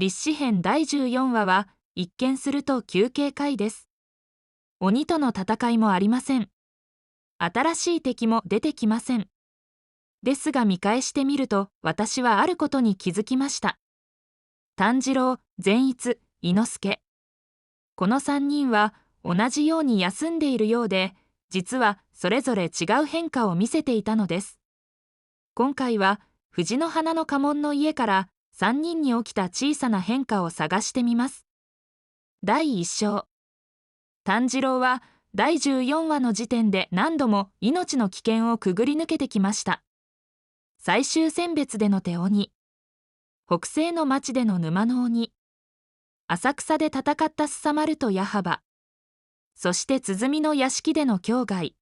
立志編第14話は、一見すると休憩回です。鬼との戦いもありません。新しい敵も出てきません。ですが見返してみると、私はあることに気づきました。炭治郎、善逸、伊之助。この3人は同じように休んでいるようで、実はそれぞれ違う変化を見せていたのです。今回は藤の花の家紋の家から3人に起きた小さな変化を探してみます。第1章。炭治郎は第14話の時点で何度も命の危険をくぐり抜けてきました。最終選別での手鬼、北西の町での沼の鬼、浅草で戦った須佐丸と矢巾、そして鼓の屋敷での境外。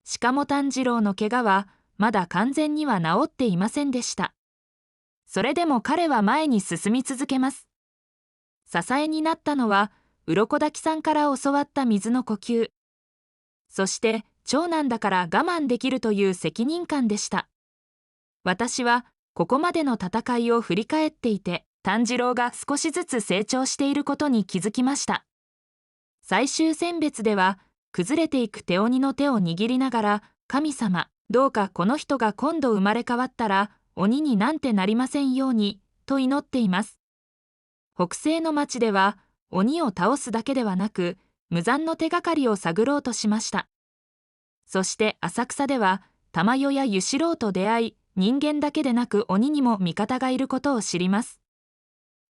しかも炭治郎の怪我はまだ完全には治っていませんでした。それでも彼は前に進み続けます。支えになったのは鱗滝さんから教わった水の呼吸。そして長男だから我慢できるという責任感でした。私はここまでの戦いを振り返っていて、炭治郎が少しずつ成長していることに気づきました。最終選別では、崩れていく手鬼の手を握りながら、神様、どうかこの人が今度生まれ変わったら、鬼になんてなりませんように、と祈っています。北西の町では、鬼を倒すだけではなく、無残の手がかりを探ろうとしました。そして浅草では、玉代や湯四郎と出会い、人間だけでなく鬼にも味方がいることを知ります。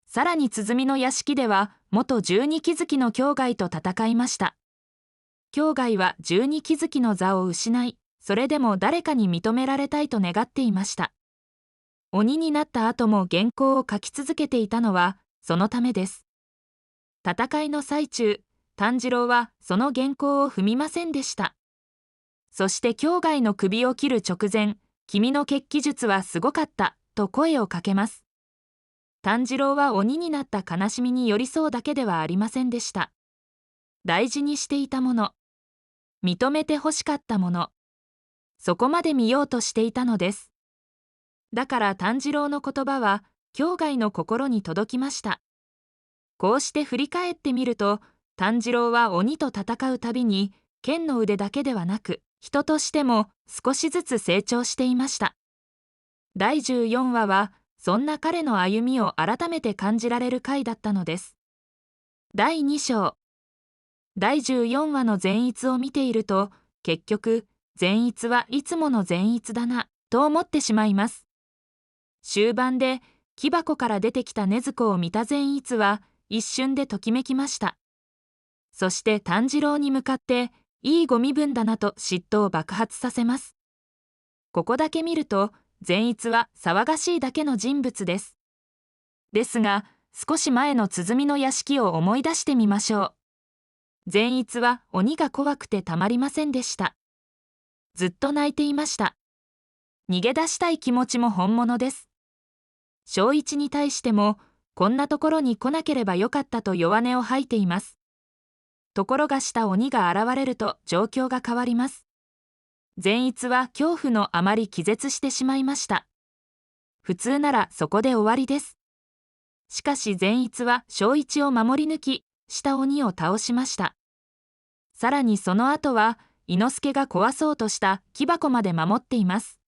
さらに鼓の屋敷では、元十二鬼月の境外と戦いました。境外は十二鬼月の座を失い、それでも誰かに認められたいと願っていました。鬼になった後も原稿を書き続けていたのは、そのためです。戦いの最中、炭治郎はその原稿を踏みませんでした。そして境外の首を切る直前、君の血気術はすごかった、と声をかけます。炭治郎は鬼になった悲しみに寄り添うだけではありませんでした。大事にしていたもの、認めて欲しかったもの、そこまで見ようとしていたのです。だから炭治郎の言葉は、境外の心に届きました。こうして振り返ってみると、炭治郎は鬼と戦うたびに、剣の腕だけではなく、人としても少しずつ成長していました。第14話は、そんな彼の歩みを改めて感じられる回だったのです。第2章。第14話の善逸を見ていると、結局、善逸はいつもの善逸だな、と思ってしまいます。終盤で、木箱から出てきた禰豆子を見た善逸は、一瞬でときめきました。そして炭治郎に向かって、いいご身分だなと嫉妬を爆発させます。ここだけ見ると、善逸は騒がしいだけの人物です。ですが、少し前の鼓の屋敷を思い出してみましょう。善逸は鬼が怖くてたまりませんでした。ずっと泣いていました。逃げ出したい気持ちも本物です。正一に対しても、こんなところに来なければよかったと弱音を吐いています。ところがした鬼が現れると状況が変わります。善逸は恐怖のあまり気絶してしまいました。普通ならそこで終わりです。しかし善逸は正一を守り抜き、した鬼を倒しました。さらにその後は、伊之助が壊そうとした木箱まで守っています。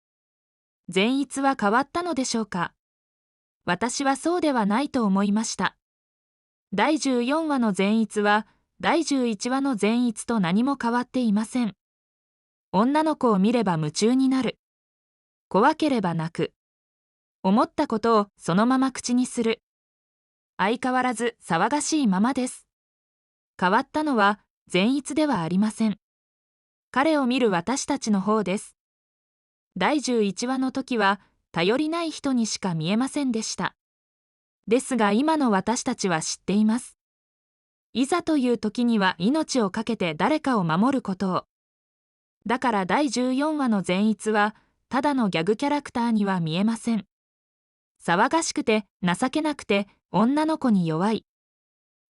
善逸は変わったのでしょうか。私はそうではないと思いました。第14話の善逸は、第11話の善逸と何も変わっていません。女の子を見れば夢中になる。怖ければ泣く。思ったことをそのまま口にする。相変わらず騒がしいままです。変わったのは善逸ではありません。彼を見る私たちの方です。第11話の時は頼りない人にしか見えませんでした。ですが今の私たちは知っています。いざという時には命を懸けて誰かを守ることを。だから第14話の善逸はただのギャグキャラクターには見えません。騒がしくて情けなくて女の子に弱い。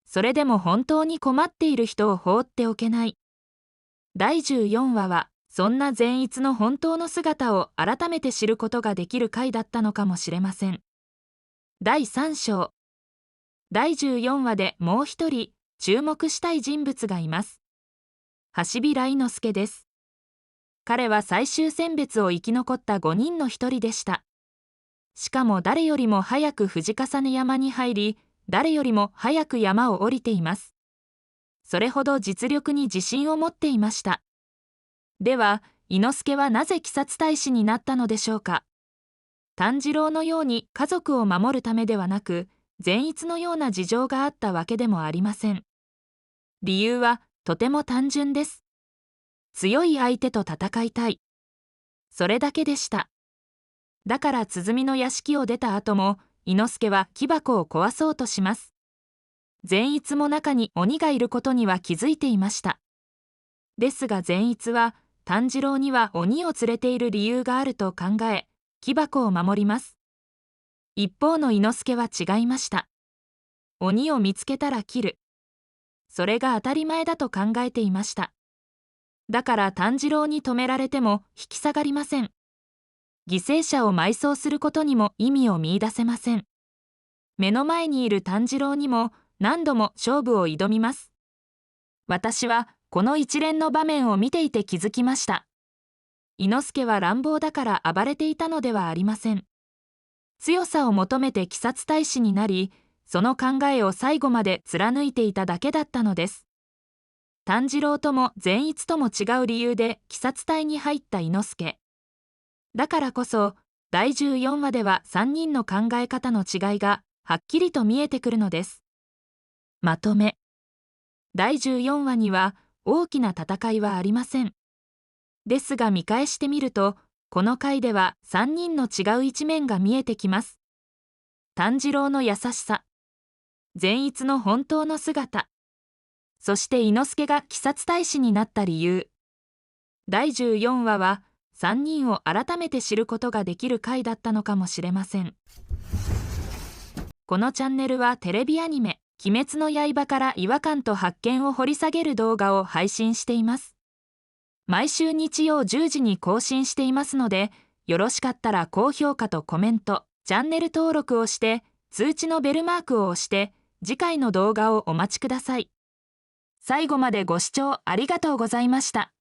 それでも本当に困っている人を放っておけない。第14話はそんな善逸の本当の姿を改めて知ることができる回だったのかもしれません。第3章。第14話でもう一人注目したい人物がいます。橋平愛之助です。彼は最終選別を生き残った5人の一人でした。しかも誰よりも早く藤重山に入り、誰よりも早く山を降りています。それほど実力に自信を持っていました。では、伊之助はなぜ鬼殺隊士になったのでしょうか。炭治郎のように家族を守るためではなく、善逸のような事情があったわけでもありません。理由はとても単純です。強い相手と戦いたい。それだけでした。だから鼓の屋敷を出た後も、伊之助は木箱を壊そうとします。善逸も中に鬼がいることには気づいていました。ですが善逸は、炭治郎には鬼を連れている理由があると考え、木箱を守ります。一方の伊之助は違いました。鬼を見つけたら切る。それが当たり前だと考えていました。だから炭治郎に止められても引き下がりません。犠牲者を埋葬することにも意味を見出せません。目の前にいる炭治郎にも何度も勝負を挑みます。私はこの一連の場面を見ていて気づきました。伊之助は乱暴だから暴れていたのではありません。強さを求めて鬼殺隊士になり、その考えを最後まで貫いていただけだったのです。炭治郎とも善逸とも違う理由で鬼殺隊に入った伊之助。だからこそ、第14話では3人の考え方の違いがはっきりと見えてくるのです。まとめ。第14話には大きな戦いはありません。ですが見返してみると、この回では3人の違う一面が見えてきます。炭治郎の優しさ、善逸の本当の姿、そして伊之助が鬼殺隊士になった理由。第14話は3人を改めて知ることができる回だったのかもしれません。このチャンネルはテレビアニメ「鬼滅の刃」から違和感と発見を掘り下げる動画を配信しています。毎週日曜10時に更新していますので、よろしかったら高評価とコメント、チャンネル登録をして、通知のベルマークを押して、次回の動画をお待ちください。最後までご視聴ありがとうございました。